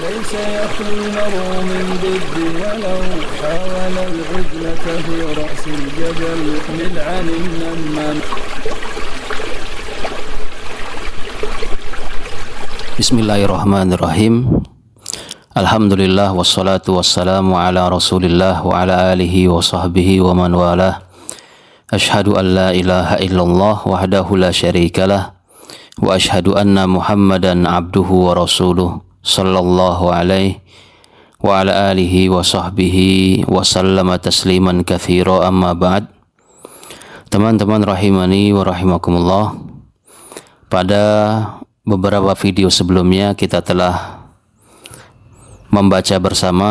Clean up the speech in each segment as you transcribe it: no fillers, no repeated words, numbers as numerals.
ليس يخلو المرء من ضد ولو حاول العدلة في رأس الجبل ملعن النمام. Bismillahirrahmanirrahim. Alhamdulillah wassalatu wassalamu ala Rasulillah wa ala alihi wa sahbihi wa man walah. Ashhadu an la ilaha illallah wahdahu la syarikalah wa ashhadu anna Muhammadan abduhu wa rasuluh sallallahu alaihi wa ala alihi wa sahbihi wa sallama tasliman katsira, amma ba'd. Teman-teman rahimani wa rahimakumullah, pada beberapa video sebelumnya kita telah membaca bersama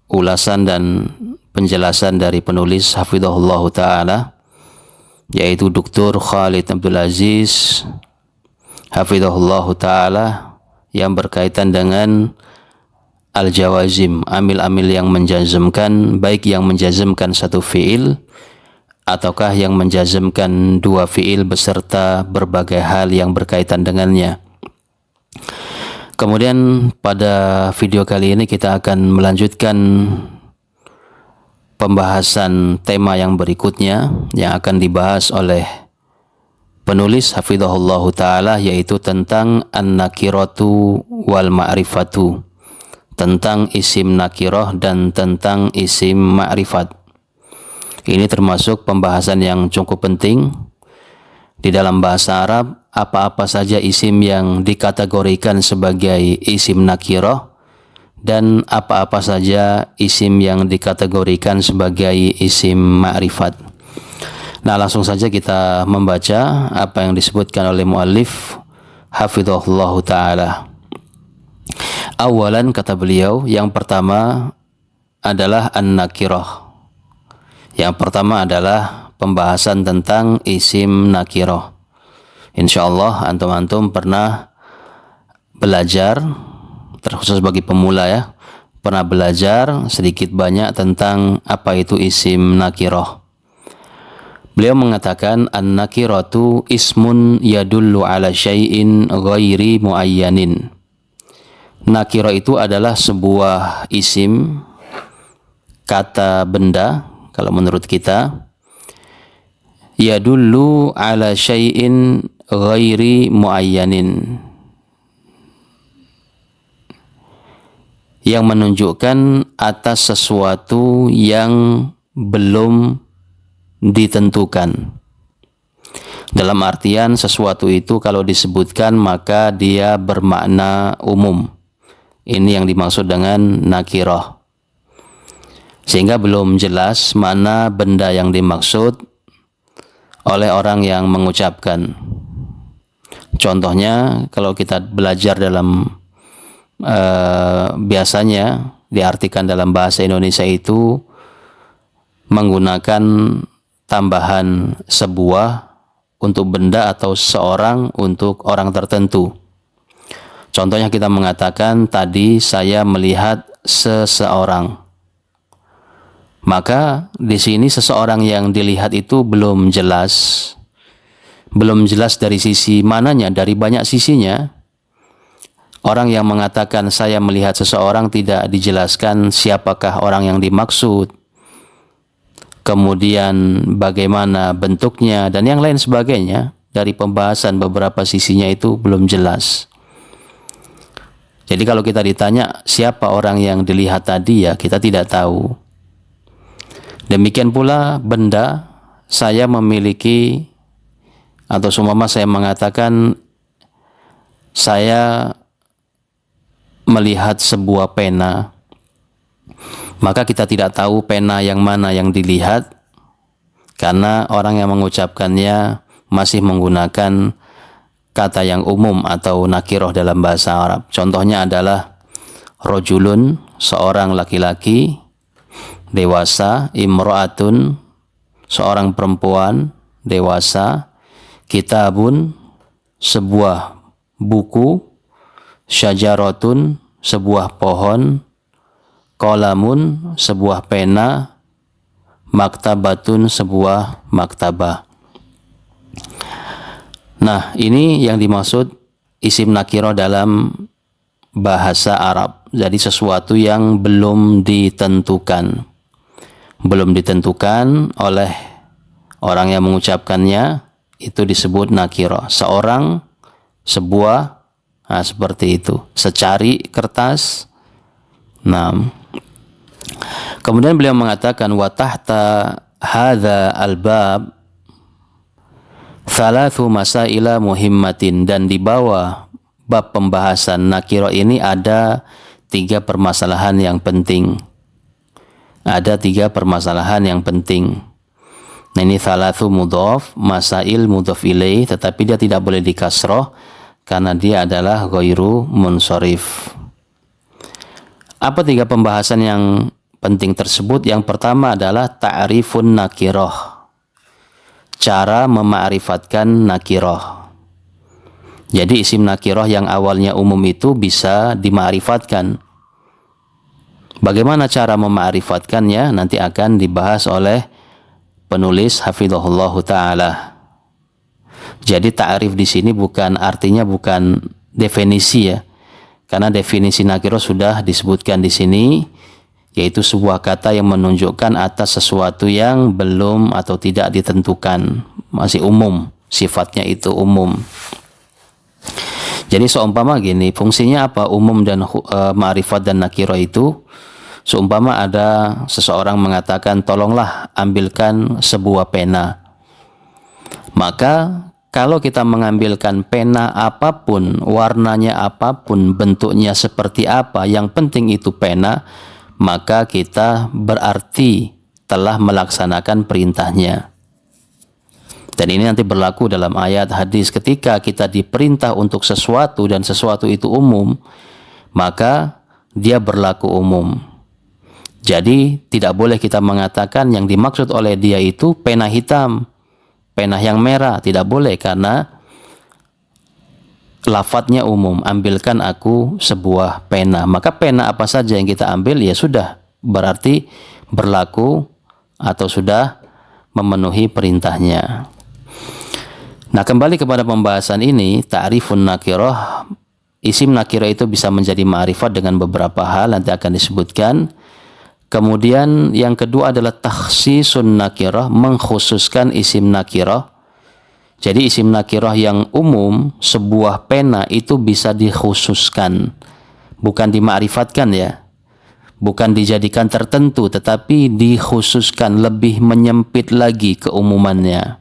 ulasan dan penjelasan dari penulis hafizahullah ta'ala, yaitu Dr. Khalid Abdul Aziz hafizahullah ta'ala, yang berkaitan dengan al-jawazim, amil-amil yang menjazmkan, baik yang menjazmkan satu fiil ataukah yang menjazmkan dua fiil beserta berbagai hal yang berkaitan dengannya. Kemudian pada video kali ini kita akan melanjutkan pembahasan tema yang berikutnya yang akan dibahas oleh penulis hafizahullah ta'ala, yaitu tentang an-nakiratu wal ma'rifatu, tentang isim nakirah dan tentang isim ma'rifat. Ini termasuk pembahasan yang cukup penting. Di dalam bahasa Arab, apa-apa saja isim yang dikategorikan sebagai isim nakirah dan apa-apa saja isim yang dikategorikan sebagai isim ma'rifat. Nah, langsung saja kita membaca apa yang disebutkan oleh muallif hafizahullah ta'ala. Awalan, kata beliau, yang pertama adalah an-nakirah. Yang pertama adalah pembahasan tentang isim nakirah. Insyaallah antum-antum pernah belajar, terkhusus bagi pemula ya, pernah belajar sedikit banyak tentang apa itu isim nakirah. Beliau mengatakan an-nakiratu ismun yadullu ala syai'in ghairi muayyanin. Nakirah itu adalah sebuah isim, kata benda kalau menurut kita, yadullu ala syai'in ghairi muayyanin, yang menunjukkan atas sesuatu yang belum ditentukan. Dalam artian sesuatu itu kalau disebutkan maka dia bermakna umum. Ini yang dimaksud dengan nakirah. Sehingga belum jelas mana benda yang dimaksud oleh orang yang mengucapkan. Contohnya kalau kita belajar dalam biasanya diartikan dalam bahasa Indonesia itu menggunakan tambahan sebuah untuk benda atau seorang untuk orang tertentu. Contohnya kita mengatakan tadi saya melihat seseorang. Maka di sini seseorang yang dilihat itu belum jelas. Belum jelas dari sisi mananya, dari banyak sisinya. Orang yang mengatakan saya melihat seseorang tidak dijelaskan siapakah orang yang dimaksud, kemudian bagaimana bentuknya dan yang lain sebagainya. Dari pembahasan beberapa sisinya itu belum jelas. Jadi kalau kita ditanya siapa orang yang dilihat tadi, ya kita tidak tahu. Demikian pula benda, saya memiliki, atau seumpama saya mengatakan saya melihat sebuah pena, maka kita tidak tahu pena yang mana yang dilihat karena orang yang mengucapkannya masih menggunakan kata yang umum atau nakirah dalam bahasa Arab. Contohnya adalah rojulun, seorang laki-laki dewasa, imro'atun, seorang perempuan dewasa, kitabun, sebuah buku, syajaratun, sebuah pohon, qalamun, sebuah pena, maktabatun, sebuah maktabah. Nah, ini yang dimaksud isim nakirah dalam bahasa Arab. Jadi sesuatu yang belum ditentukan. Belum ditentukan oleh orang yang mengucapkannya, itu disebut nakirah. Seorang, sebuah, nah seperti itu. Secari kertas. Nah, kemudian beliau mengatakan wa tahta hadza al-bab thalathu masaila muhimmatin, dan di bawah bab pembahasan nakirah ini ada 3 permasalahan yang penting. Ada 3 permasalahan yang penting. Nah, ini thalathu mudhaf, masail mudhaf ilaih, tetapi dia tidak boleh dikasroh karena dia adalah ghairu munsharif. Apa 3 pembahasan yang penting tersebut? Yang pertama adalah ta'rifun nakirah. Cara mema'rifatkan nakirah. Jadi isim nakirah yang awalnya umum itu bisa dima'rifatkan. Bagaimana cara mema'rifatkannya nanti akan dibahas oleh penulis hafizahullahu taala. Jadi ta'rif di sini artinya bukan definisi ya. Karena definisi nakirah sudah disebutkan di sini, yaitu sebuah kata yang menunjukkan atas sesuatu yang belum atau tidak ditentukan, masih umum, sifatnya itu umum. Jadi seumpama gini, fungsinya apa umum dan ma'rifat dan nakirah itu? Seumpama ada seseorang mengatakan, tolonglah ambilkan sebuah pena. Maka kalau kita mengambilkan pena apapun, warnanya apapun, bentuknya seperti apa, yang penting itu pena, maka kita berarti telah melaksanakan perintahnya. Dan ini nanti berlaku dalam ayat hadis, ketika kita diperintah untuk sesuatu dan sesuatu itu umum, maka dia berlaku umum. Jadi tidak boleh kita mengatakan yang dimaksud oleh dia itu pena hitam, pena yang merah, tidak boleh, karena lafadznya umum, ambilkan aku sebuah pena. Maka pena apa saja yang kita ambil ya sudah berarti berlaku atau sudah memenuhi perintahnya. Nah, kembali kepada pembahasan ini, ta'rifun nakirah, isim nakirah itu bisa menjadi ma'rifat dengan beberapa hal, nanti akan disebutkan. Kemudian yang kedua adalah takhsisun nakirah, mengkhususkan isim nakirah. Jadi isim nakirah yang umum, sebuah pena itu bisa dikhususkan, bukan dima'rifatkan ya, bukan dijadikan tertentu, tetapi dikhususkan, lebih menyempit lagi keumumannya.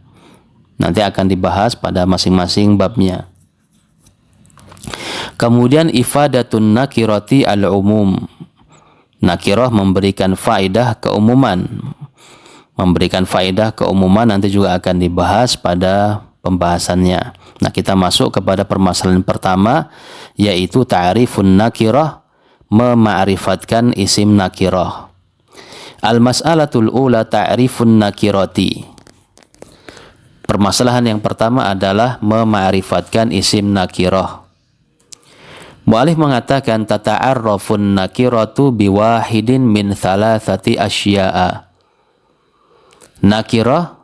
Nanti akan dibahas pada masing-masing babnya. Kemudian ifadatun nakirati al-umum. Nakirah memberikan faedah keumuman. Memberikan faedah keumuman nanti juga akan dibahas pada pembahasannya. Nah, kita masuk kepada permasalahan pertama, yaitu ta'rifun nakirah, mema'rifatkan isim nakirah. Al-mas'alatul ula ta'rifun nakirati. Permasalahan yang pertama adalah mema'rifatkan isim nakirah. Mu'alif mengatakan tata'arrafun nakiratu biwahidin min thalathati asya'a. Nakirah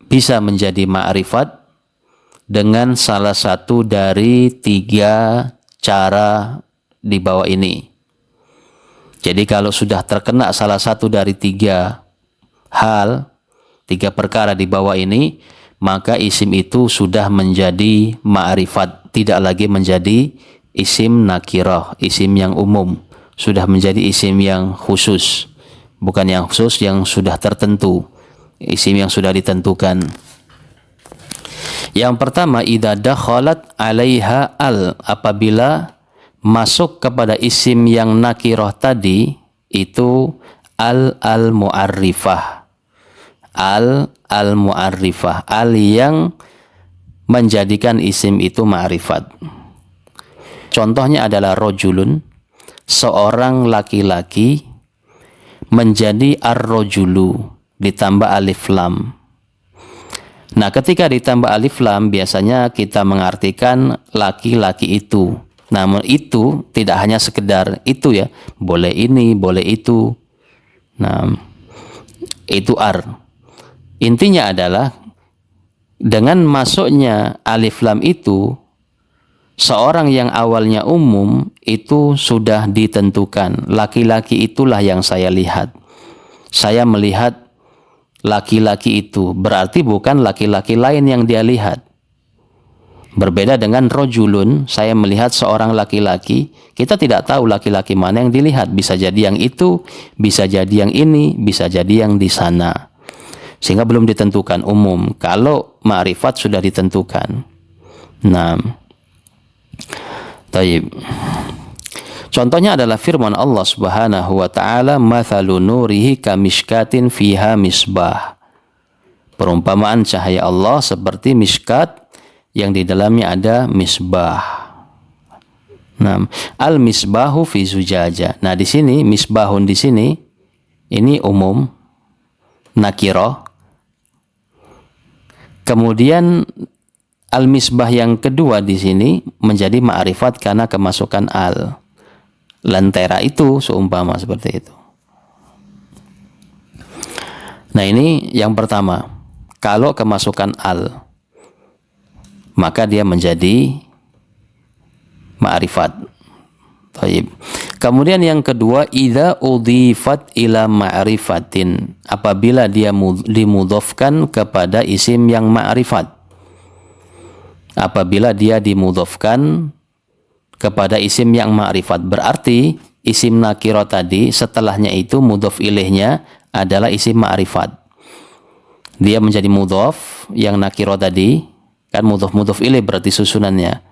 bisa menjadi ma'rifat dengan salah satu dari 3 cara di bawah ini. Jadi kalau sudah terkena salah satu dari 3 hal, 3 perkara di bawah ini, maka isim itu sudah menjadi ma'rifat, tidak lagi menjadi isim nakirah, isim yang umum, sudah menjadi isim yang khusus, bukan yang khusus yang sudah tertentu, isim yang sudah ditentukan. Yang pertama, idza dakhalat 'alaiha al, apabila masuk kepada isim yang nakirah tadi itu al-mu'arrifah. Al-mu'arrifah, al yang menjadikan isim itu ma'rifat. Contohnya adalah rojulun, seorang laki-laki, menjadi ar-rojulu, ditambah alif lam. Nah, ketika ditambah alif lam, biasanya kita mengartikan laki-laki itu. Namun itu tidak hanya sekedar itu ya, boleh ini, boleh itu. Nah, itu ar. Intinya adalah dengan masuknya alif lam itu, seorang yang awalnya umum itu sudah ditentukan. Laki-laki itulah yang saya lihat. Saya melihat laki-laki itu, berarti bukan laki-laki lain yang dia lihat. Berbeda dengan rojulun, saya melihat seorang laki-laki, kita tidak tahu laki-laki mana yang dilihat. Bisa jadi yang itu, bisa jadi yang ini, bisa jadi yang di sana. Sehingga belum ditentukan umum. Kalau ma'rifat sudah ditentukan. Nah, taib. Contohnya adalah firman Allah Subhanahu wa taala, "Mathalu nurihi kamishkatin fiha misbah." Perumpamaan cahaya Allah seperti miskat yang di dalamnya ada misbah. Nah, al-misbahu fi zujaja. Nah, di sini misbahun di sini ini umum nakirah. Kemudian al-misbah yang kedua di sini menjadi ma'rifat karena kemasukan al. Lentera itu seumpama seperti itu. Nah, ini yang pertama. Kalau kemasukan al, maka dia menjadi ma'rifat. Taib. Kemudian yang kedua, idza udhifat ila ma'rifatin, apabila dia dimudhofkan kepada isim yang ma'rifat. Apabila dia dimudhofkan kepada isim yang ma'rifat, berarti isim nakirah tadi setelahnya itu mudhof ilaihnya adalah isim ma'rifat. Dia menjadi mudhof yang nakirah tadi, kan mudhof ilaih berarti susunannya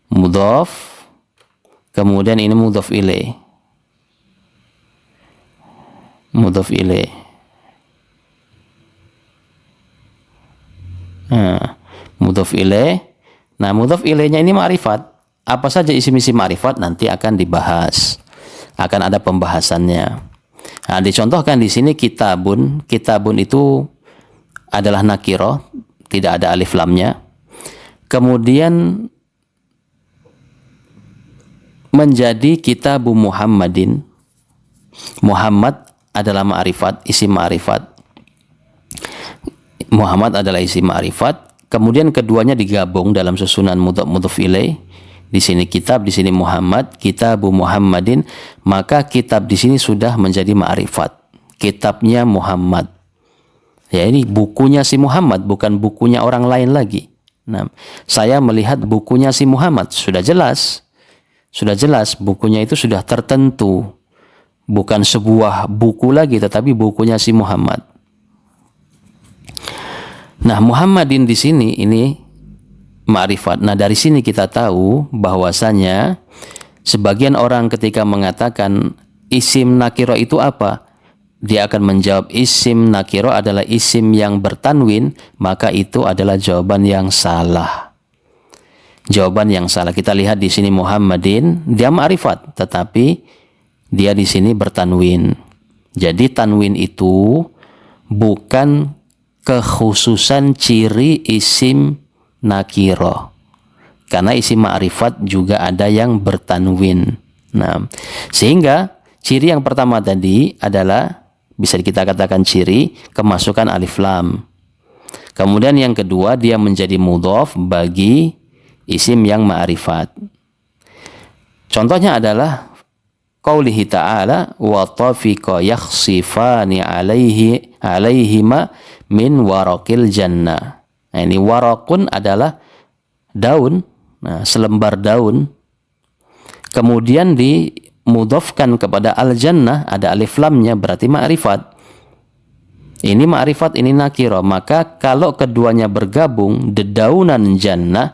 mudhof, kemudian ini mudhof ilaih, mudhof ilaih. Mudhof ilaih. Nah, mudhof ilaihnya ini ma'rifat. Apa saja isim-isim ma'rifat nanti akan dibahas, akan ada pembahasannya. Nah, dicontohkan di sini kitabun. Kitabun itu adalah nakirah, tidak ada alif lamnya. Kemudian menjadi kitabu Muhammadin. Muhammad adalah ma'rifat, isim ma'rifat. Muhammad adalah isim ma'rifat. Kemudian keduanya digabung dalam susunan mudhof ilaih. Di sini kitab, di sini Muhammad, kitabu Muhammadin, maka kitab di sini sudah menjadi ma'rifat. Kitabnya Muhammad. Ya, ini bukunya si Muhammad, bukan bukunya orang lain lagi. Nah, saya melihat bukunya si Muhammad, sudah jelas. Sudah jelas bukunya itu sudah tertentu. Bukan sebuah buku lagi, tetapi bukunya si Muhammad. Nah, Muhammadin di sini ini ma'rifat. Nah, dari sini kita tahu bahwasanya sebagian orang ketika mengatakan isim nakiro itu apa, dia akan menjawab isim nakiro adalah isim yang bertanwin, maka itu adalah jawaban yang salah. Jawaban yang salah. Kita lihat di sini Muhammadin, dia ma'rifat, tetapi dia di sini bertanwin. Jadi tanwin itu bukan kekhususan ciri isim nakiro, karena isim ma'rifat juga ada yang bertanwin. Nah, sehingga ciri yang pertama tadi adalah bisa kita katakan ciri kemasukan alif lam. Kemudian yang kedua, dia menjadi mudhof bagi isim yang ma'rifat. Contohnya adalah qaulihi ta'ala wa tafiqa yakhsifani alaihima min waraqil jannah. Nah, ini waraqun adalah daun, nah, selembar daun. Kemudian dimudhofkan kepada al-jannah, ada alif lamnya, berarti ma'rifat. Ini ma'rifat, ini nakirah. Maka kalau keduanya bergabung, dedaunan jannah,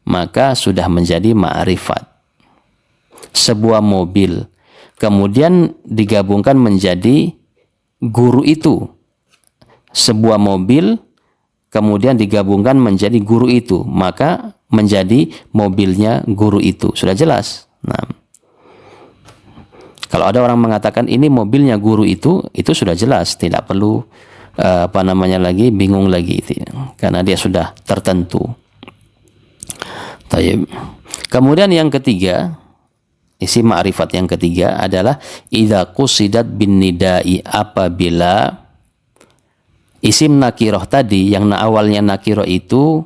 maka sudah menjadi ma'rifat. Sebuah mobil. Kemudian digabungkan menjadi guru itu. Sebuah mobil kemudian digabungkan menjadi guru itu, maka menjadi mobilnya guru itu. Sudah jelas. Nah, kalau ada orang mengatakan ini mobilnya guru itu sudah jelas, tidak perlu bingung lagi itu, karena dia sudah tertentu. Taib. Kemudian yang ketiga, isim ma'rifat yang ketiga adalah idza qusidat bin nidai, apabila isim nakirah tadi yang awalnya nakirah itu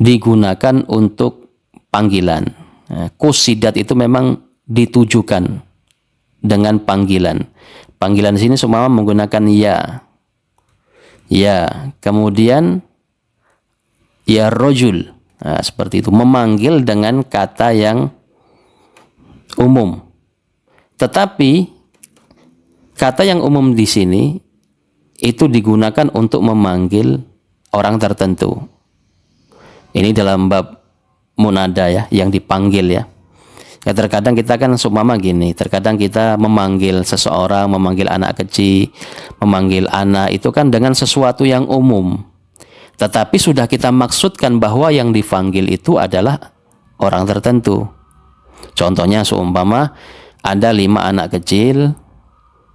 digunakan untuk panggilan. Qusidat itu memang ditujukan dengan panggilan. Panggilan di sini semua menggunakan ya. Ya, kemudian ya rojul. Nah, seperti itu, memanggil dengan kata yang umum. Tetapi kata yang umum di sini itu digunakan untuk memanggil orang tertentu. Ini dalam bab munada ya, yang dipanggil ya. Ya, terkadang kita kan seumpama gini, terkadang kita memanggil seseorang, memanggil anak kecil, memanggil anak itu kan dengan sesuatu yang umum. Tetapi sudah kita maksudkan bahwa yang dipanggil itu adalah orang tertentu. Contohnya seumpama ada 5 anak kecil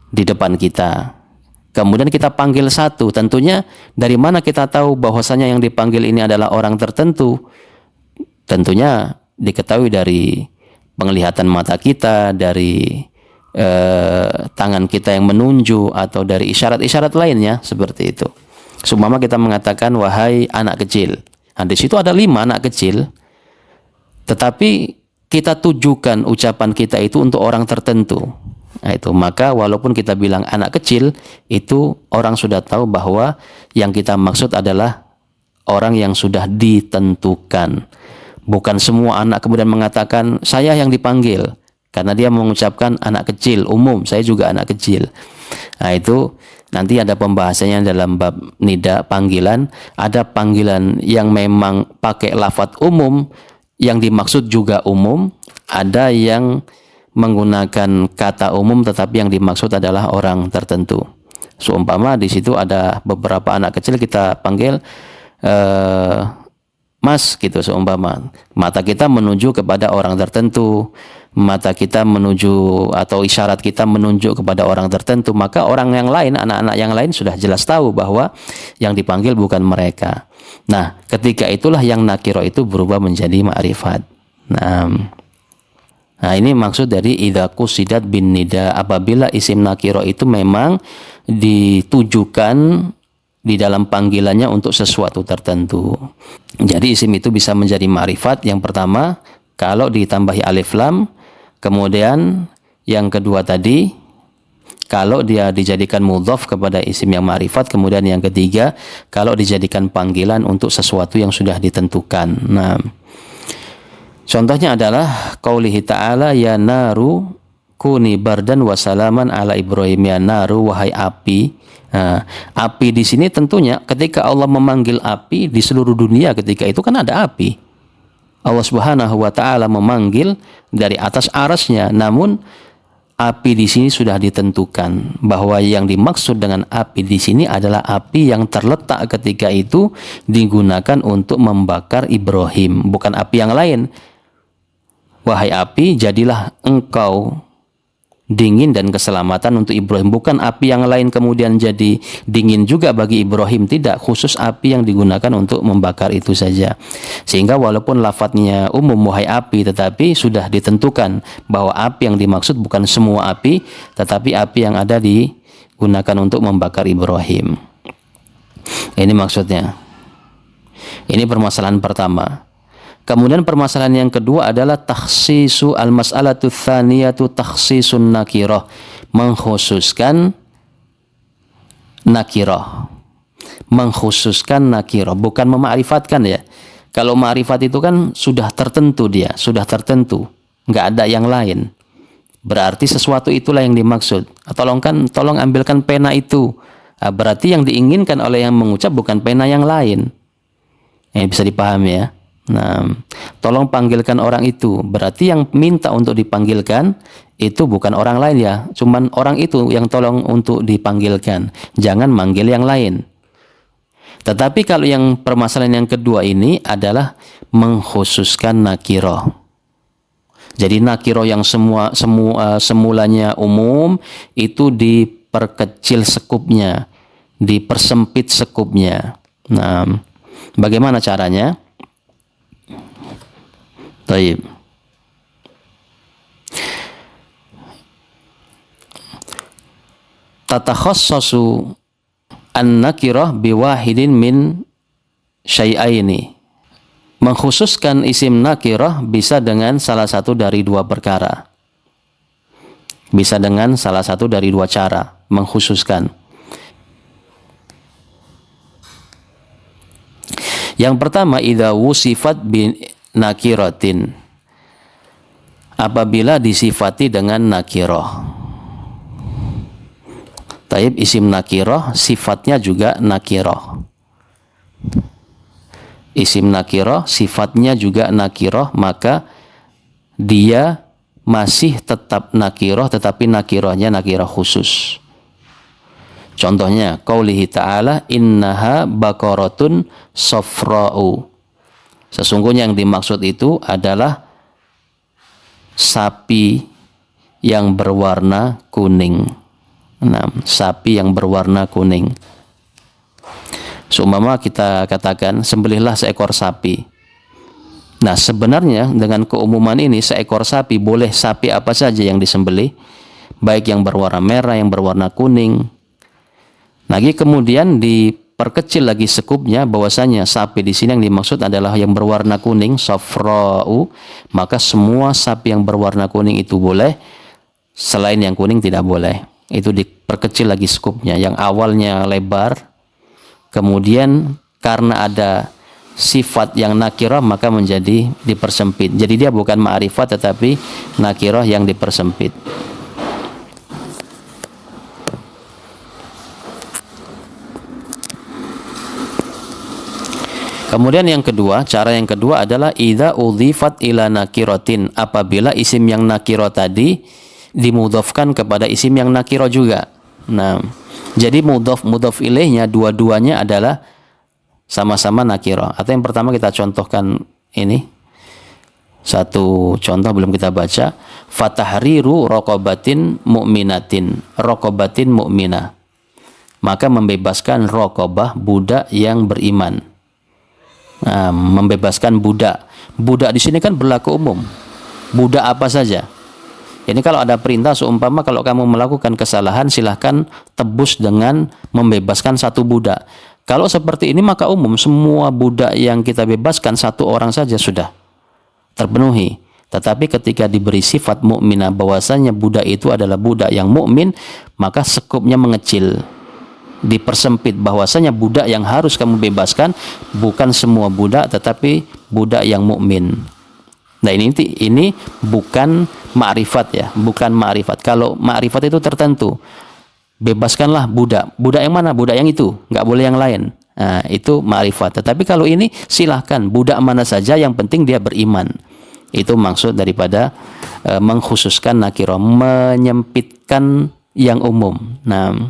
di depan kita. Kemudian kita panggil satu, tentunya dari mana kita tahu bahwasanya yang dipanggil ini adalah orang tertentu? Tentunya diketahui dari penglihatan mata kita, dari tangan kita yang menunjuk, atau dari isyarat-isyarat lainnya seperti itu. Seumpama kita mengatakan wahai anak kecil. Nah, di situ ada 5 anak kecil, tetapi kita tujukan ucapan kita itu untuk orang tertentu. Nah, itu maka walaupun kita bilang anak kecil, itu orang sudah tahu bahwa yang kita maksud adalah orang yang sudah ditentukan. Bukan semua anak kemudian mengatakan saya yang dipanggil, karena dia mengucapkan anak kecil umum, saya juga anak kecil. Nah, itu nanti ada pembahasannya dalam bab nida panggilan. Ada panggilan yang memang pakai lafadz umum, yang dimaksud juga umum. Ada yang menggunakan kata umum tetapi yang dimaksud adalah orang tertentu. Seumpama di situ ada beberapa anak kecil kita panggil Mas gitu seumpama. Mata kita menuju kepada orang tertentu, mata kita menuju atau isyarat kita menunjuk kepada orang tertentu, maka orang yang lain, anak-anak yang lain sudah jelas tahu bahwa yang dipanggil bukan mereka. Nah, ketika itulah yang nakiro itu berubah menjadi ma'rifat. Nah, ini maksud dari idza qusidat bin nida, apabila isim nakiro itu memang ditujukan di dalam panggilannya untuk sesuatu tertentu. Jadi isim itu bisa menjadi ma'rifat. Yang pertama, kalau ditambahi alif lam. Kemudian yang kedua tadi, kalau dia dijadikan mudhaf kepada isim yang ma'rifat. Kemudian yang ketiga, kalau dijadikan panggilan untuk sesuatu yang sudah ditentukan. Nah, contohnya adalah qaulihi ta'ala ya naru kuni bardan wa salaman ala Ibrahim. Ya naru, wahai api. Nah, api di sini tentunya ketika Allah memanggil api di seluruh dunia, ketika itu kan ada api. Allah Subhanahu wa taala memanggil dari atas arasnya, namun api di sini sudah ditentukan bahwa yang dimaksud dengan api di sini adalah api yang terletak ketika itu digunakan untuk membakar Ibrahim, bukan api yang lain. Wahai api, jadilah engkau dingin dan keselamatan untuk Ibrahim. Bukan api yang lain kemudian jadi dingin juga bagi Ibrahim. Tidak, khusus api yang digunakan untuk membakar itu saja. Sehingga walaupun lafadznya umum wahai api, tetapi sudah ditentukan bahwa api yang dimaksud bukan semua api, tetapi api yang ada digunakan untuk membakar Ibrahim. Ini maksudnya. Ini permasalahan pertama. Kemudian permasalahan yang kedua adalah takhsisu al-mas'alatu tsaniyatu takhsisun nakirah, mengkhususkan nakirah. Mengkhususkan nakirah, bukan mema'rifatkan ya. Kalau ma'rifat itu kan sudah tertentu dia, sudah tertentu, nggak ada yang lain. Berarti sesuatu itulah yang dimaksud. Tolong ambilkan pena itu. Berarti yang diinginkan oleh yang mengucap bukan pena yang lain. Ini bisa dipahami ya. Nah, tolong panggilkan orang itu. Berarti yang minta untuk dipanggilkan itu bukan orang lain ya, cuman orang itu yang tolong untuk dipanggilkan. Jangan manggil yang lain. Tetapi kalau yang permasalahan yang kedua ini adalah mengkhususkan nakirah. Jadi nakirah yang semulanya umum itu diperkecil sekupnya, dipersempit sekupnya. Nah, bagaimana caranya? Taib. Tatakhassasu an-nakirah biwahidin min syai'aini. Mengkhususkan isim nakirah bisa dengan salah satu dari dua perkara. Bisa dengan salah satu dari dua cara mengkhususkan. Yang pertama, idza wusifat bin nakiratin, apabila disifati dengan nakirah. Taib, isim nakirah sifatnya juga nakirah. Isim nakirah sifatnya juga nakirah, maka dia masih tetap nakirah, tetapi nakirahnya nakirah khusus. Contohnya, qaulihi ta'ala, innaha baqaratun safra'u. Sesungguhnya yang dimaksud itu adalah sapi yang berwarna kuning. Nah, sapi yang berwarna kuning. Seumpama kita katakan, sembelihlah seekor sapi. Nah, sebenarnya dengan keumuman ini, seekor sapi boleh sapi apa saja yang disembelih, baik yang berwarna merah, yang berwarna kuning. Lagi kemudian diperkecil lagi skupnya, bahwasanya sapi di sini yang dimaksud adalah yang berwarna kuning, safra'u, maka semua sapi yang berwarna kuning itu boleh, selain yang kuning tidak boleh. Itu diperkecil lagi skupnya. Yang awalnya lebar, kemudian karena ada sifat yang nakirah maka menjadi dipersempit. Jadi dia bukan ma'rifat tetapi nakirah yang dipersempit. Kemudian yang kedua, cara yang kedua adalah idza udhifat ila nakiratin, apabila isim yang nakirah tadi dimudhafkan kepada isim yang nakirah juga. Nah, jadi mudhaf ilaihnya dua-duanya adalah sama-sama nakirah. Atau yang pertama kita contohkan ini. Satu contoh belum kita baca. Fatahriru raqabatin mu'minatin. Raqabatin mu'minah. Maka membebaskan raqabah, budak yang beriman. Nah, membebaskan budak. Budak di sini kan berlaku umum. Budak apa saja. Ini kalau ada perintah, seumpama kalau kamu melakukan kesalahan, silahkan tebus dengan membebaskan satu budak. Kalau seperti ini maka umum, semua budak yang kita bebaskan satu orang saja sudah terpenuhi. Tetapi ketika diberi sifat mukminah, bahwasanya budak itu adalah budak yang mukmin, maka skupnya mengecil, dipersempit, bahwasanya budak yang harus kamu bebaskan bukan semua budak, tetapi budak yang mukmin. Nah, ini bukan ma'rifat ya, bukan ma'rifat. Kalau ma'rifat itu tertentu, bebaskanlah budak. Budak yang mana? Budak yang itu, nggak boleh yang lain. Nah, itu ma'rifat. Tetapi kalau ini silahkan budak mana saja, yang penting dia beriman. Itu maksud daripada mengkhususkan nakirah, menyempitkan yang umum. Nah,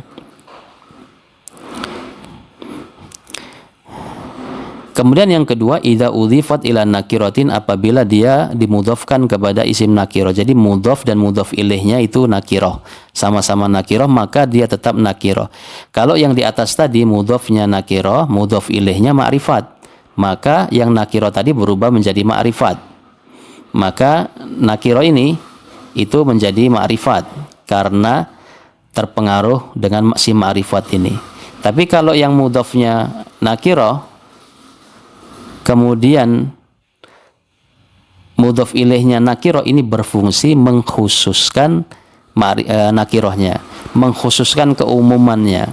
kemudian yang kedua, idza udhifat ila nakiratin, apabila dia dimudhafkan kepada isim nakirah. Jadi mudhaf dan mudhaf ilaihnya itu nakirah, sama-sama nakirah, maka dia tetap nakirah. Kalau yang di atas tadi mudhafnya nakirah, mudhaf ilaihnya ma'rifat, maka yang nakirah tadi berubah menjadi ma'rifat. Maka nakirah ini itu menjadi ma'rifat karena terpengaruh dengan si ma'rifat ini. Tapi kalau yang mudhafnya nakirah, kemudian mudhaf ilaihnya nakirah, ini berfungsi mengkhususkan nakirahnya, mengkhususkan keumumannya.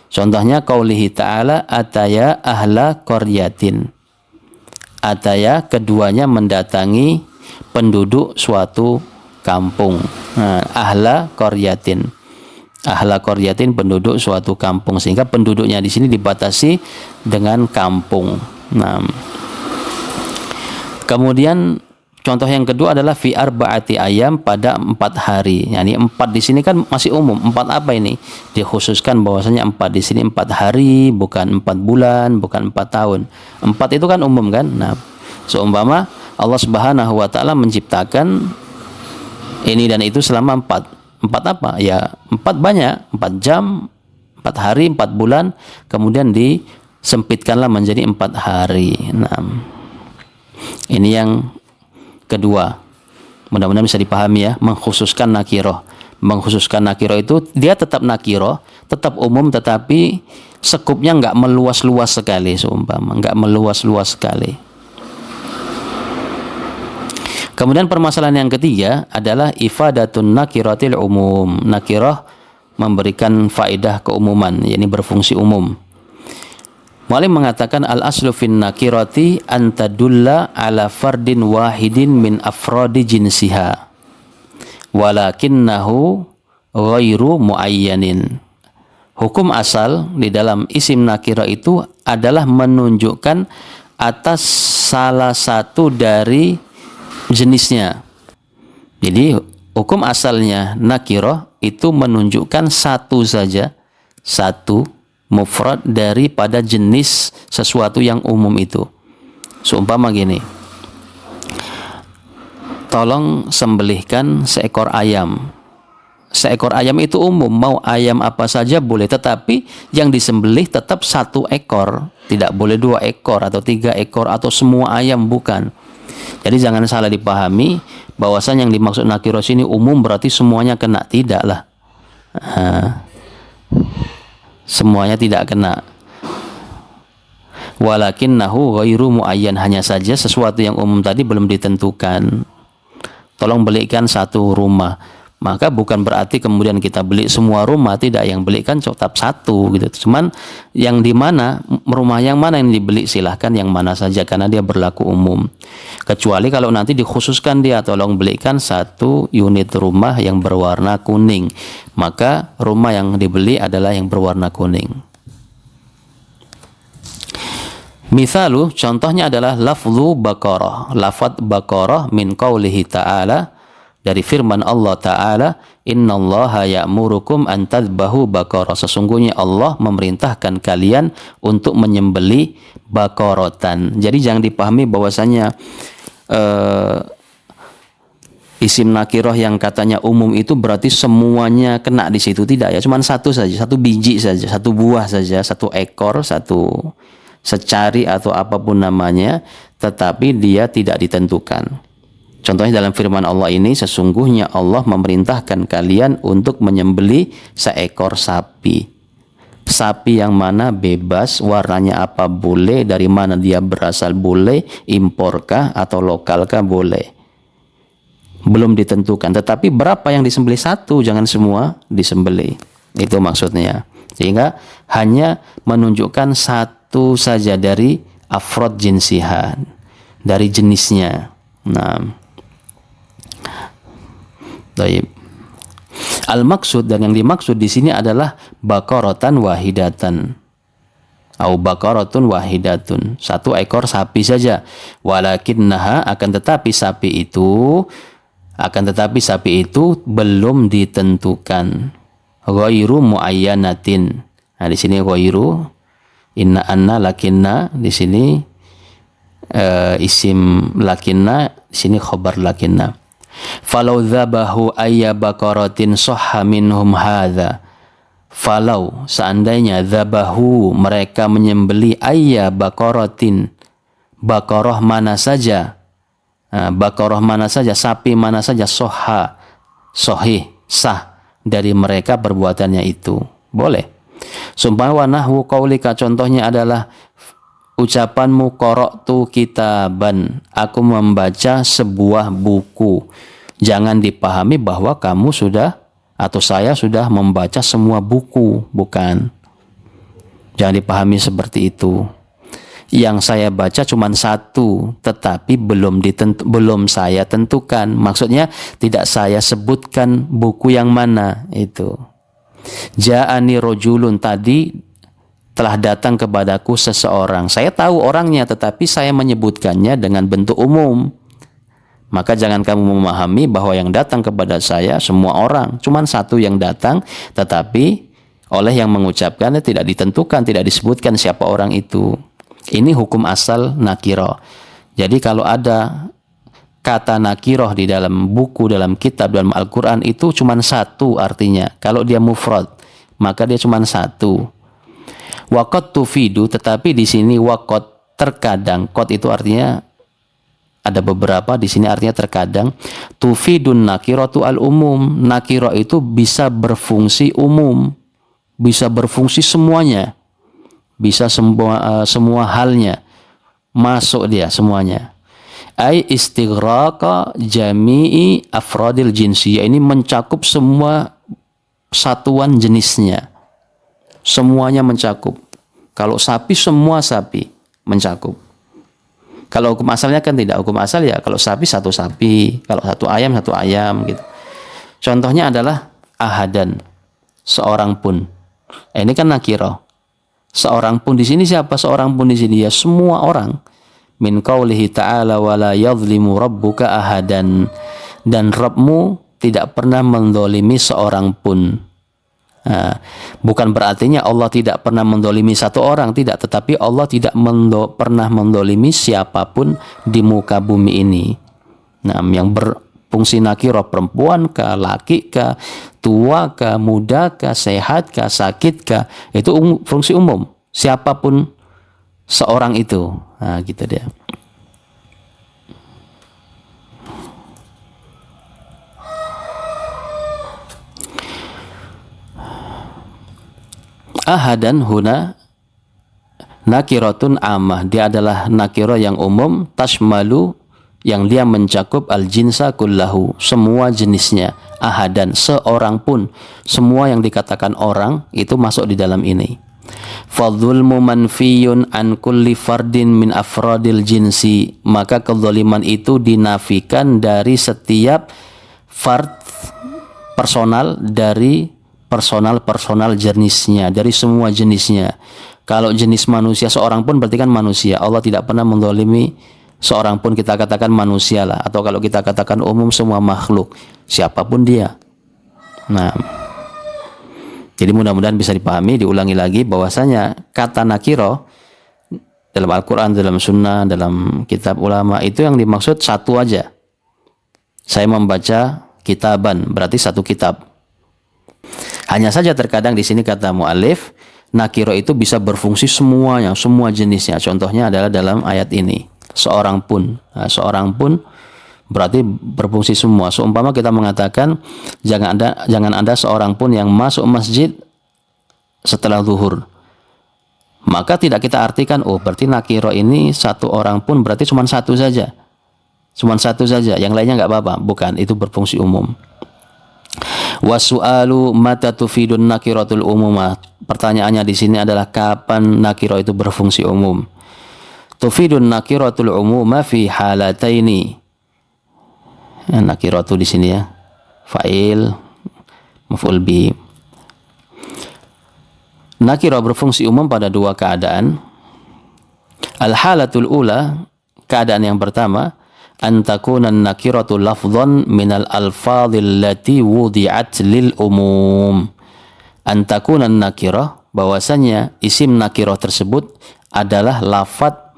Contohnya qaulihi ta'ala ataya ahla qaryatin. Ataya, keduanya mendatangi penduduk suatu kampung. Nah, ahla qaryatin. Ahla qaryatin, penduduk suatu kampung, sehingga penduduknya di sini dibatasi dengan kampung. Nah, kemudian contoh yang kedua adalah fi arba'ati ayam, pada 4 hari. Yani 4 di sini kan masih umum. 4 apa ini? Dikhususkan bahwasanya 4 di sini 4 hari, bukan 4 bulan, bukan 4 tahun. 4 itu kan umum kan? Nah, seumpama Allah Subhanahu wa taala menciptakan ini dan itu selama 4. 4 apa? Ya, 4 banyak, 4 jam, 4 hari, 4 bulan, kemudian disempitkanlah menjadi 4 hari. Nah, ini yang kedua. Mudah-mudahan bisa dipahami ya, mengkhususkan nakirah. Mengkhususkan nakirah itu dia tetap nakirah, tetap umum, tetapi sekupnya enggak meluas-luas sekali, seumpama enggak meluas-luas sekali. Kemudian permasalahan yang ketiga adalah ifadatun nakiratil umum. Nakirah memberikan faedah keumuman, yakni berfungsi umum. Mu'allim mengatakan al-aslu fin nakirati antadulla ala fardin wahidin min afradi jinsiha walakinnahu ghairu muayyanin. Hukum asal di dalam isim nakirah itu adalah menunjukkan atas salah satu dari jenisnya. Jadi hukum asalnya nakirah itu menunjukkan satu saja, satu mufrad daripada jenis sesuatu yang umum itu. Seumpama gini, tolong sembelihkan seekor ayam. Seekor ayam itu umum, mau ayam apa saja boleh, tetapi yang disembelih tetap satu ekor, tidak boleh 2 ekor atau 3 ekor atau semua ayam, bukan. Jadi jangan salah dipahami bahwasanya yang dimaksud nakirah ini umum berarti semuanya kena, tidaklah. Semuanya tidak kena. Walakinnahu ghairu muayyan, hanya saja sesuatu yang umum tadi belum ditentukan. Tolong belikan satu rumah, maka bukan berarti kemudian kita beli semua rumah, tidak. Yang belikan tetap satu gitu. Cuman yang di mana, rumah yang mana yang dibeli, silahkan yang mana saja karena dia berlaku umum. Kecuali kalau nanti dikhususkan dia, tolong belikan satu unit rumah yang berwarna kuning, maka rumah yang dibeli adalah yang berwarna kuning. Misalu, contohnya adalah lafzu Baqarah. Lafaz Baqarah min qaulihi ta'ala, dari firman Allah Ta'ala, innallaha ya'murukum an tadhbahu baqarah. Sesungguhnya Allah memerintahkan kalian untuk menyembelih baqaratan. Jadi jangan dipahami bahwasanya isim nakirah yang katanya umum itu berarti semuanya kena di situ, tidak ya. Cuman satu saja, satu biji saja, satu buah saja, satu ekor, satu secari atau apapun namanya, tetapi dia tidak ditentukan. Contohnya dalam firman Allah ini, sesungguhnya Allah memerintahkan kalian untuk menyembelih seekor sapi. Sapi yang mana bebas, warnanya apa boleh, dari mana dia berasal boleh, imporkah atau lokalkah boleh. Belum ditentukan, tetapi berapa yang disembelih, satu, jangan semua disembelih. Itu maksudnya. Sehingga hanya menunjukkan satu saja dari afrod jinsihan, dari jenisnya. Nah, baik. Al-maksud, dan yang dimaksud di sini adalah baqaratan wahidatan au baqaratun wahidatun, satu ekor sapi saja. Walakinnaha, akan tetapi sapi itu belum ditentukan. Ghairu muayyanatin. Nah, di sini ghairu, inna anna lakinna, di sini isim lakinna, di sini khabar lakinna. Falau dzabahu ayya baqaratin sahha minhum hadza. Falau, seandainya, dzabahu, mereka menyembeli, ayya baqaratin, baqarah mana saja, baqarah mana saja, sapi mana saja, sahha, sahih, sah dari mereka perbuatannya itu, boleh. Sumpah wa nahwu qaulika, contohnya adalah ucapanmu, qara'tu kitaban, aku membaca sebuah buku. Jangan dipahami bahwa kamu sudah atau saya sudah membaca semua buku, bukan. Jangan dipahami seperti itu. Yang saya baca cuma satu, tetapi belum saya tentukan. Maksudnya tidak saya sebutkan buku yang mana itu. Ja'ani rojulun, tadi telah datang kepadaku seseorang. Saya tahu orangnya, tetapi saya menyebutkannya dengan bentuk umum. Maka jangan kamu memahami bahwa yang datang kepada saya semua orang. Cuma satu yang datang, tetapi oleh yang mengucapkannya tidak ditentukan, tidak disebutkan siapa orang itu. Ini hukum asal nakirah. Jadi kalau ada kata nakirah di dalam buku, dalam kitab, dalam Al-Quran, itu cuma satu artinya. Kalau dia mufrad, maka dia cuma satu. Waqad tufidu, tetapi di sini waqad, terkadang. Qad itu artinya ada beberapa, di sini artinya terkadang. Tufidun nakiratu al-umum. Nakirah itu bisa berfungsi umum, bisa berfungsi semuanya, bisa semua halnya masuk dia semuanya. Ai istighraqa jami'i afradil jinsiyah, ini mencakup semua satuan jenisnya. Semuanya mencakup. Kalau sapi, semua sapi mencakup. Kalau hukum asalnya kan tidak. Hukum asal ya kalau sapi, satu sapi. Kalau satu ayam gitu. Contohnya adalah ahadan, seorang pun. Ini kan nakirah. Seorang pun di sini siapa? Seorang pun di sini ya semua orang. Min qaulihi ta'ala wa la yadhlimu rabbuka ahadan, dan Rabbmu tidak pernah mendolimi seorang pun. Nah, bukan berartinya Allah tidak pernah mendolimi satu orang, tidak, tetapi Allah tidak pernah mendolimi siapapun di muka bumi ini. Nah, yang berfungsi nakirah, perempuan kah, laki kah, tua kah, muda kah, sehat kah, sakit kah, itu fungsi umum, siapapun seorang itu. Nah, gitu dia. Ahadan huna nakiratun amah, dia adalah nakirah yang umum, tashmalu, yang dia mencakup al-jinsa kullahu, semua jenisnya. Ahadan, seorang pun, semua yang dikatakan orang itu masuk di dalam ini. Fadzulmu manfiyun an kulli fardin min afradil jinsi, maka kezaliman itu dinafikan dari setiap fard, personal, dari personal jenisnya, dari semua jenisnya. Kalau jenis manusia seorang pun berarti kan manusia. Allah tidak pernah menzalimi seorang pun, kita katakan manusia lah, atau kalau kita katakan umum semua makhluk, siapapun dia. Nah, jadi mudah-mudahan bisa dipahami, diulangi lagi bahwasanya kata nakiro dalam Al-Quran, dalam Sunnah, dalam kitab ulama itu yang dimaksud satu aja. Saya membaca kitaban, berarti satu kitab. Hanya saja terkadang di sini kata mu'alif, nakiro itu bisa berfungsi semuanya, semua jenisnya. Contohnya adalah dalam ayat ini, seorang pun. Nah, seorang pun berarti berfungsi semua. Seumpama kita mengatakan jangan ada seorang pun yang masuk masjid setelah zuhur. Maka tidak kita artikan, oh berarti nakiro ini satu orang pun berarti cuma satu saja. Cuma satu saja, yang lainnya nggak apa-apa. Bukan, itu berfungsi umum. Wasu'alu mata tufidun nakiratul umumah. Pertanyaannya di sini adalah kapan nakiro itu berfungsi umum. Tufidun nakiratul umumah fi halataini. Nakiratu di sini ya, fa'il, maf'ul bi. Nakiro berfungsi umum pada dua keadaan. Al-halatul ula, keadaan yang pertama, antakuna nakiratu lafdhan minal alfadhil lati wudi'at lil umum. Antakuna nakirah, bahwasanya isim nakirah tersebut adalah lafadz,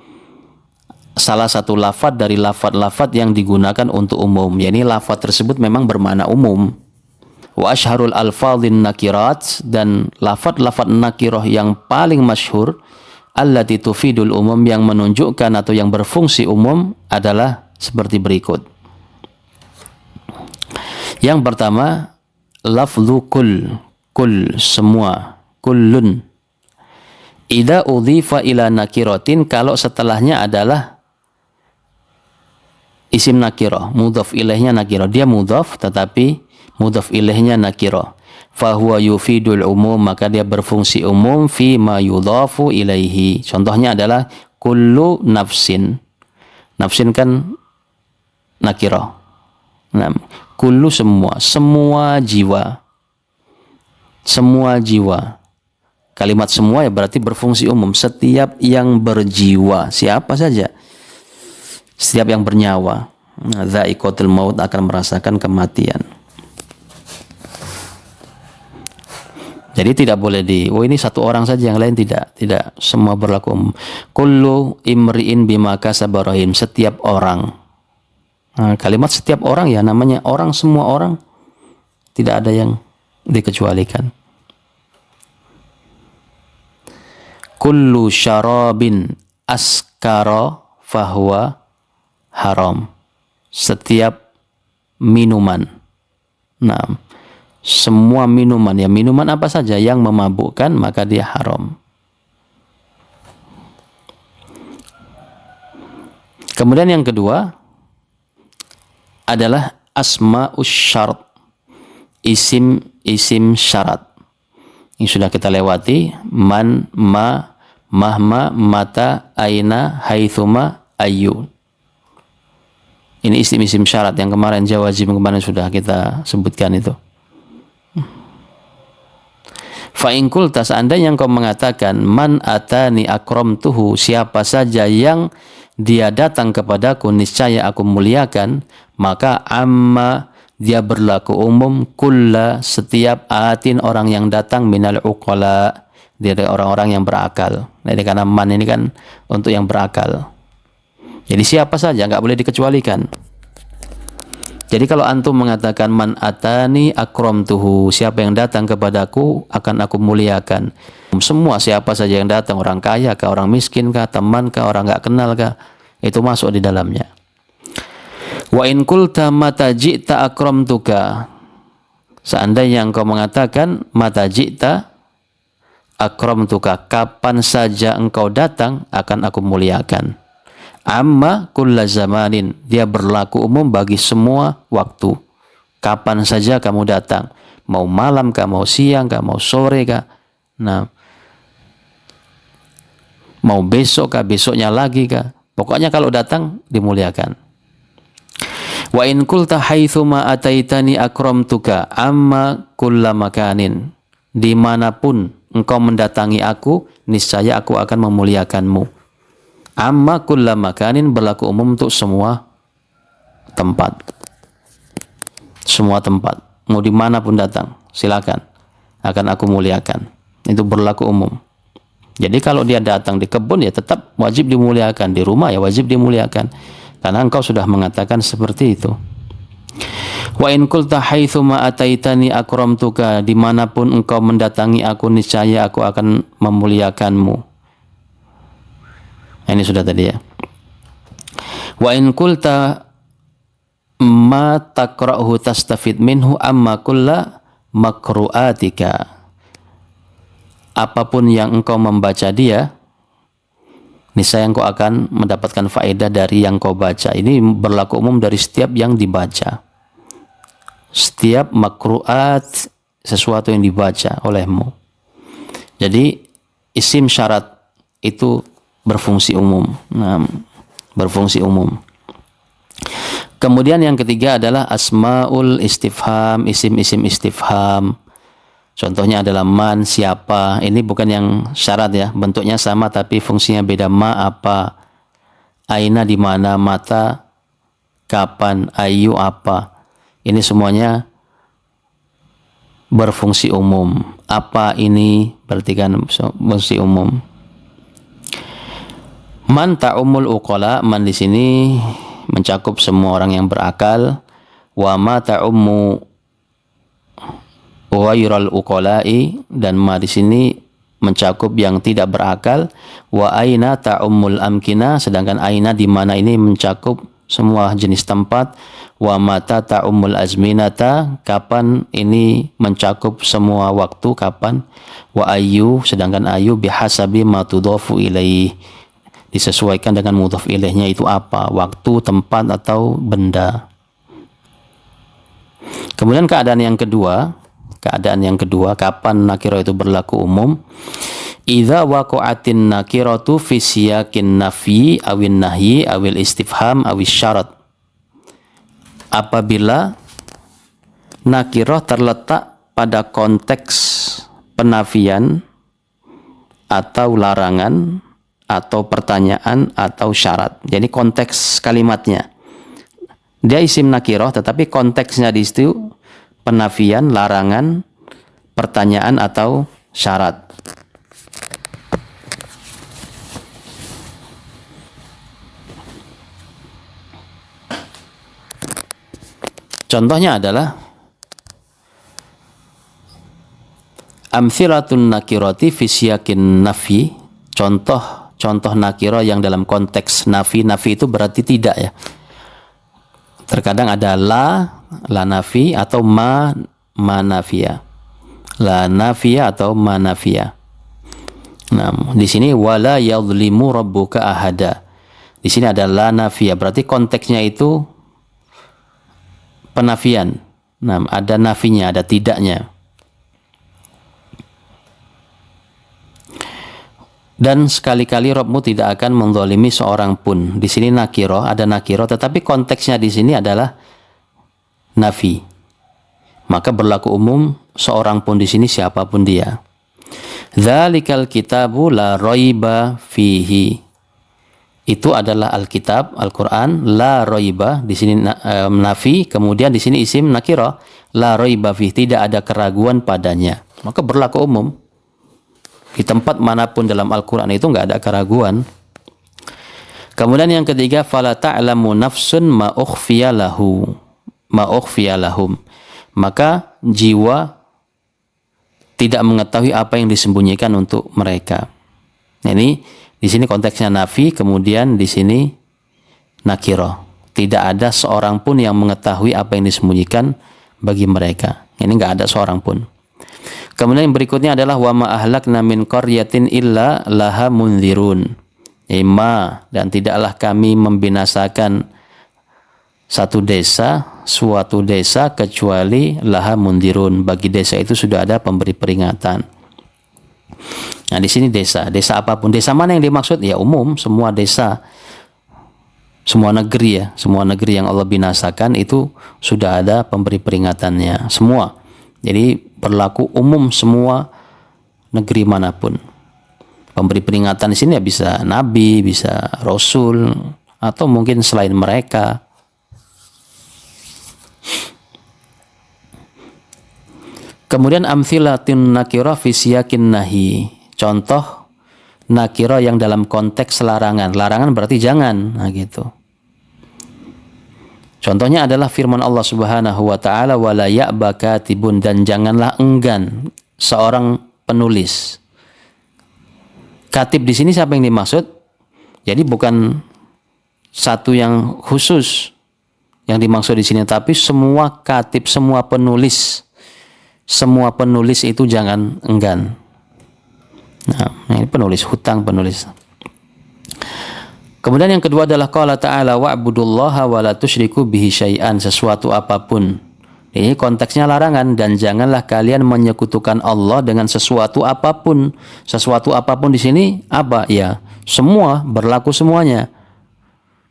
salah satu lafadz dari lafadz-lafadz yang digunakan untuk umum. Yani lafadz tersebut memang bermakna umum. Wa asharul alfadhin nakirat, dan lafadz-lafadz nakirah yang paling masyhur allati tufidul umum, yang menunjukkan atau yang berfungsi umum adalah seperti berikut. Yang pertama, lafzu kul semua, kullun. Idza udhifa ila nakiratin, kalau setelahnya adalah isim nakirah, mudhaf ilaihnya nakirah, dia mudhaf tetapi mudhaf ilaihnya nakirah, fahuwa yufidul umum, maka dia berfungsi umum fi ma yudhafu ilaihi. Contohnya adalah kullu nafsin. Nafsin kan nakirah. Nah, kullu semua jiwa. Semua jiwa. Kalimat semua ya berarti berfungsi umum, setiap yang berjiwa, siapa saja. Setiap yang bernyawa. Dha'iqatul maut, akan merasakan kematian. Jadi tidak boleh ini satu orang saja, yang lain tidak semua berlaku umum. Kullu imri'in bima kasaba rahim, setiap orang. Nah, kalimat setiap orang ya namanya orang, semua orang, tidak ada yang dikecualikan. Kullu syarabin askara fahuwa haram, setiap minuman. Nah, semua minuman, ya minuman apa saja yang memabukkan maka dia haram. Kemudian yang kedua, adalah asma'us syarat, isim syarat. Ini sudah kita lewati, man, ma, mahma, mata, aina, haitsuma, ayyu. Ini isim syarat yang kemarin jawazim kemarin sudah kita sebutkan itu. Fa in qulta, seandainya engkau mengatakan man atani akramtuhu, siapa saja yang dia datang kepadaku niscaya aku muliakan, maka amma, dia berlaku umum, kulla, setiap atin, orang yang datang, minal uqala, dari orang-orang yang berakal. Jadi karena man ini kan untuk yang berakal. Jadi siapa saja, nggak boleh dikecualikan. Jadi kalau antum mengatakan man atani akramtuhu, siapa yang datang kepadaku akan aku muliakan. Semua siapa saja yang datang, orang kaya kah, orang miskin kah, teman kah, orang nggak kenal kah, itu masuk di dalamnya. Wa in qulta mata ji'ta akramtuka, seandainya engkau mengatakan mata ji'ta akramtuka, kapan saja engkau datang akan aku muliakan. Amma kulla zamanin, dia berlaku umum bagi semua waktu. Kapan saja kamu datang, mau malam kah, mau siang kah, mau sore kah, nah, mau besok kah, besoknya lagi kah, pokoknya kalau datang dimuliakan. Wa in qulta haitsuma ataitani akramtuka amma kulla makanin, dimanapun engkau mendatangi aku niscaya aku akan memuliakanmu. Amma kulla makanin berlaku umum untuk semua tempat. Semua tempat, mau dimanapun datang silakan, akan aku muliakan. Itu berlaku umum. Jadi kalau dia datang di kebun ya tetap wajib dimuliakan, di rumah ya wajib dimuliakan, karena engkau sudah mengatakan seperti itu. Wa in qulta haitsuma ataitani akramtuka, dimanapun engkau mendatangi aku niscaya aku akan memuliakanmu. Ini sudah tadi ya. Wa in qulta ma taqra'uhu tastafid minhu amma kulla makru'atika, apapun yang engkau membaca dia niscaya engkau akan mendapatkan faedah dari yang kau baca. Ini berlaku umum dari setiap yang dibaca. Setiap makru'at, sesuatu yang dibaca olehmu. Jadi isim syarat itu berfungsi umum. Nah, berfungsi umum. Kemudian yang ketiga adalah asmaul istifham, isim-isim istifham. Contohnya adalah man, siapa. Ini bukan yang syarat ya, bentuknya sama tapi fungsinya beda. Ma, apa. Aina, di mana. Mata, kapan. Ayu, apa. Ini semuanya berfungsi umum. Apa ini berarti kan fungsi umum. Man ta'umul uqala, man di sini mencakup semua orang yang berakal. Wa ma ta'ummu ghairal uqala'i, dan ma di sini mencakup yang tidak berakal. Wa aina ta'ummul amkina, sedangkan aina di mana ini mencakup semua jenis tempat. Wa mata ta'ummul azminata, kapan ini mencakup semua waktu, kapan. Wa ayyu, sedangkan ayu bihasabi ma tudhafu ilaih, disesuaikan dengan mudhaf ilaihnya itu apa, waktu, tempat, atau benda. Kemudian keadaan yang kedua, kapan nakirah itu berlaku umum. Idza waqa'atin nakiratu fi siyaqin nafyi awin nahyi awil istifham awis syarat. Apabila nakirah terletak pada konteks penafian atau larangan atau pertanyaan atau syarat. Jadi konteks kalimatnya. Dia isim nakirah tetapi konteksnya di situ penafian, larangan, pertanyaan atau syarat. Contohnya adalah amtsilatun nakirati fi siyaqin nafyi. Contoh nakirah yang dalam konteks nafi. Nafi itu berarti tidak ya. Terkadang ada la nafi atau ma nafiyah. La nafiyah atau ma nafiyah. Nah, di sini wala yadhlimu rabbuka ahada. Di sini ada la nafiyah, berarti konteksnya itu penafian. Nah, ada nafinya, ada tidaknya. Dan sekali-kali Rabbmu tidak akan menzalimi seorang pun. Di sini nakiro, ada nakiro, tetapi konteksnya di sini adalah nafi. Maka berlaku umum seorang pun di sini siapapun dia. Dzalikal kitabu la raiba fihi. Itu adalah Alkitab, Al-Quran, la raiba, di sini nafi, kemudian di sini isim nakiro, la raiba fihi, tidak ada keraguan padanya. Maka berlaku umum. Di tempat manapun dalam Al-Quran itu nggak ada keraguan. Kemudian yang ketiga, fala ta'lamu nafsun ma ukhfiya lahum. Maka jiwa tidak mengetahui apa yang disembunyikan untuk mereka. Ini di sini konteksnya nafi, kemudian di sini nakiro. Tidak ada seorang pun yang mengetahui apa yang disembunyikan bagi mereka. Ini nggak ada seorang pun. Kemudian yang berikutnya adalah wa ma ahlakna min qaryatin illa laha munzirun. Dan tidaklah kami membinasakan suatu desa kecuali laha munzirun. Bagi desa itu sudah ada pemberi peringatan. Nah, di sini desa apapun. Desa mana yang dimaksud? Ya umum, semua desa, semua negeri yang Allah binasakan itu sudah ada pemberi peringatannya, semua. Jadi berlaku umum semua negeri manapun. Pemberi peringatan di sini ya bisa nabi, bisa rasul, atau mungkin selain mereka. Kemudian amthilatun nakirah fi siyakin nahi. Contoh nakirah yang dalam konteks larangan. Larangan berarti jangan. Nah gitu. Contohnya adalah firman Allah Subhanahu wa taala wala ya'ba katibun, dan janganlah enggan seorang penulis. Katib di sini siapa yang dimaksud? Jadi bukan satu yang khusus yang dimaksud di sini, tapi semua katib, semua penulis itu jangan enggan. Nah, ini penulis hutang, penulis. Kemudian yang kedua adalah qala ta'ala wa'budullaha wa la tusyriku bihi syai'an, sesuatu apapun. Ini konteksnya larangan, dan janganlah kalian menyekutukan Allah dengan sesuatu apapun. Sesuatu apapun di sini apa? Ya, semua, berlaku semuanya.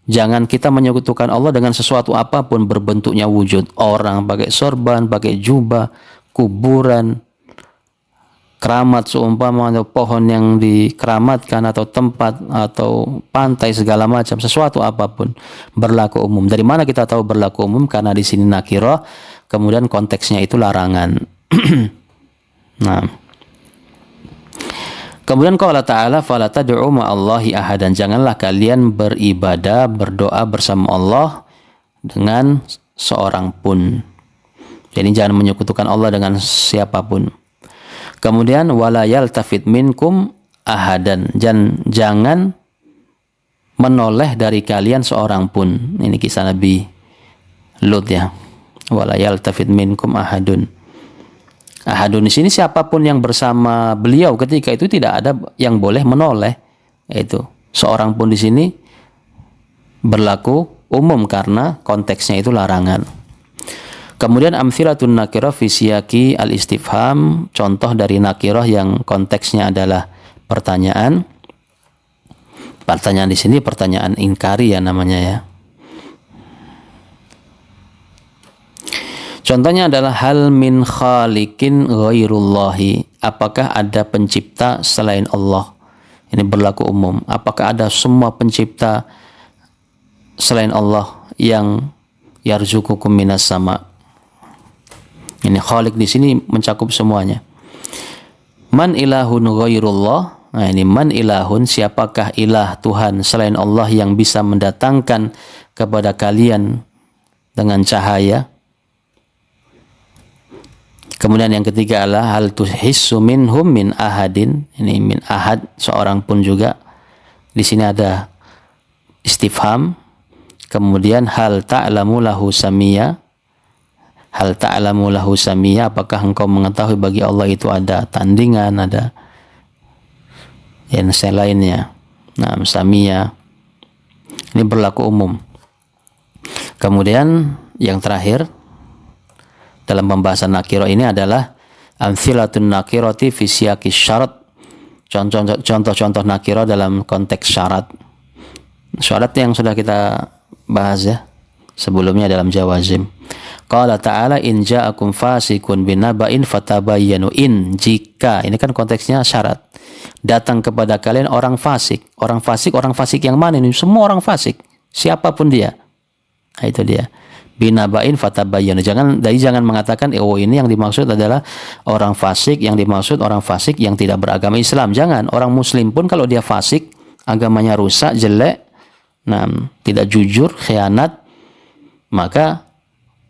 Jangan kita menyekutukan Allah dengan sesuatu apapun berbentuknya wujud. Orang pakai sorban, pakai jubah, kuburan, keramat seumpama, atau pohon yang dikeramatkan, atau tempat, atau pantai, segala macam, sesuatu apapun berlaku umum. Dari mana kita tahu berlaku umum? Karena di sini nakirah, kemudian konteksnya itu larangan. Nah, kemudian qala ta'ala fala tad'u ma'allahi ahadan, janganlah kalian beribadah, berdoa bersama Allah dengan seorang pun. Jadi jangan menyekutukan Allah dengan siapapun. Kemudian wala yaltafit minkum ahadan, jangan menoleh dari kalian seorang pun. Ini kisah Nabi Lut ya. Wala yaltafit minkum ahadun. Ahadun di sini siapapun yang bersama beliau ketika itu tidak ada yang boleh menoleh. Itu seorang pun di sini berlaku umum karena konteksnya itu larangan. Kemudian amthilatun nakirah fi siyaqi al-istifham, contoh dari nakirah yang konteksnya adalah pertanyaan. Pertanyaan di sini pertanyaan inkari ya namanya ya. Contohnya adalah hal min khaliqin ghairullahi, apakah ada pencipta selain Allah? Ini berlaku umum. Apakah ada semua pencipta selain Allah yang yarzuqukum minas sama? Ini khaliq di sini mencakup semuanya. Man ilahun ghairullah. Nah, ini man ilahun, siapakah ilah Tuhan selain Allah yang bisa mendatangkan kepada kalian dengan cahaya? Kemudian yang ketiga adalah hal tuhissu minhum min ahadin. Ini min ahad, seorang pun juga. Di sini ada istifham. Kemudian hal ta'lamu lahu samia. Hal ta'lamu lahu samia, apakah engkau mengetahui bagi Allah itu ada tandingan, ada yang selainnya. Nah, samia ini berlaku umum. Kemudian yang terakhir dalam pembahasan nakirah ini adalah amthilatun nakirati fi siyaqis syarat, contoh-contoh nakirah dalam konteks syarat. Syarat yang sudah kita bahas ya sebelumnya dalam jawazim. Qala ta'ala in ja'akum fasikun binaba'in fatabayyanu. In, jika, ini kan konteksnya syarat, datang kepada kalian orang fasik. Orang fasik yang mana ini? Semua orang fasik, siapapun dia. Nah, itu dia. Binaba'in fatabayyanu. Jangan mengatakan oh ini yang dimaksud adalah orang fasik, yang dimaksud orang fasik yang tidak beragama Islam. Jangan. Orang muslim pun kalau dia fasik, agamanya rusak, jelek, nah, tidak jujur, khianat, maka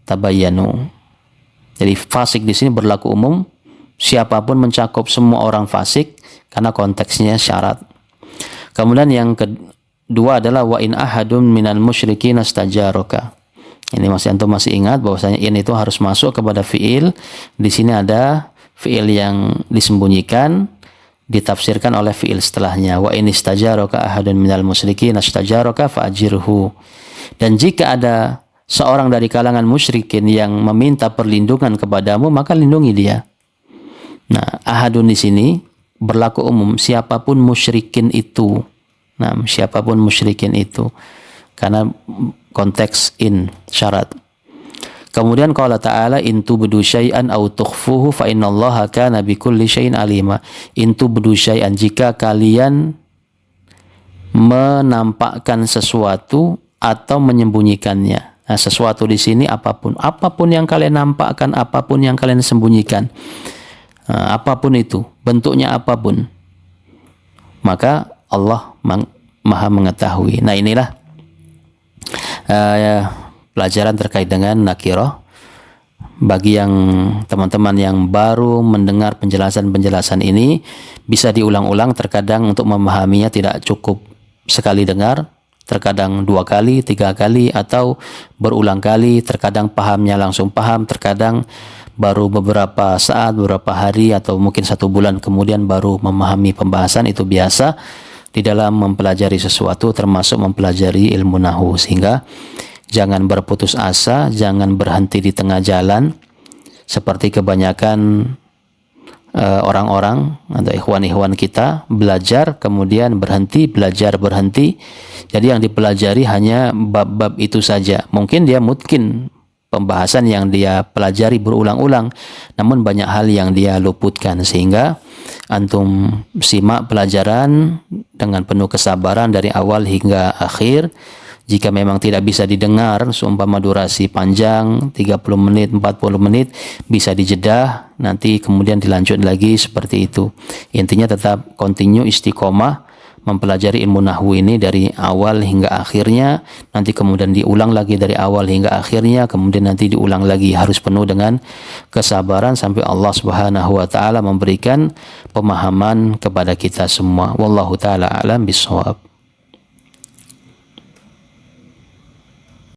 tabayyanu. Jadi fasik di sini berlaku umum, siapapun mencakup semua orang fasik karena konteksnya syarat. Kemudian yang kedua adalah wa in ahadun minal musyrikin astajaraka. Ini antum masih ingat bahwasanya in itu harus masuk kepada fiil. Di sini ada fiil yang disembunyikan ditafsirkan oleh fiil setelahnya. Wa in istajaraka ahadun minal musyrikin astajaraka fa'ajirhu. Dan jika ada seorang dari kalangan musyrikin yang meminta perlindungan kepadamu, maka lindungi dia. Nah, ahadun di sini berlaku umum, siapapun musyrikin itu. Nah, siapapun musyrikin itu. Karena konteks in, syarat. Kemudian qala ta'ala in tubdu syai'an aw tukhfuhu fa innallaha kana bikulli syai'in alima. In tubdu syai'an, jika kalian menampakkan sesuatu atau menyembunyikannya. Nah, sesuatu di sini apapun yang kalian nampakkan, apapun yang kalian sembunyikan, apapun itu, bentuknya apapun, maka Allah maha mengetahui. Nah, inilah pelajaran terkait dengan nakirah. Bagi yang teman-teman yang baru mendengar penjelasan-penjelasan ini, bisa diulang-ulang. Terkadang untuk memahaminya tidak cukup sekali dengar, terkadang 2 kali, 3 kali, atau berulang kali. Terkadang pahamnya langsung paham, terkadang baru beberapa saat, beberapa hari, atau mungkin 1 bulan kemudian baru memahami pembahasan. Itu biasa di dalam mempelajari sesuatu, termasuk mempelajari ilmu nahwu. Sehingga jangan berputus asa, jangan berhenti di tengah jalan seperti kebanyakan orang-orang atau ikhwan-ikhwan kita, belajar kemudian berhenti, belajar berhenti. Jadi yang dipelajari hanya bab-bab itu saja. Mungkin pembahasan yang dia pelajari berulang-ulang, namun banyak hal yang dia luputkan. Sehingga antum simak pelajaran dengan penuh kesabaran dari awal hingga akhir. Jika memang tidak bisa didengar, seumpama durasi panjang 30 menit, 40 menit, bisa dijedah, nanti kemudian dilanjut lagi seperti itu. Intinya tetap continue, istiqomah mempelajari ilmu nahwu ini dari awal hingga akhirnya, nanti kemudian diulang lagi dari awal hingga akhirnya, kemudian nanti diulang lagi. Harus penuh dengan kesabaran sampai Allah Subhanahu wa taala memberikan pemahaman kepada kita semua. Wallahu taala a'lam bishawab.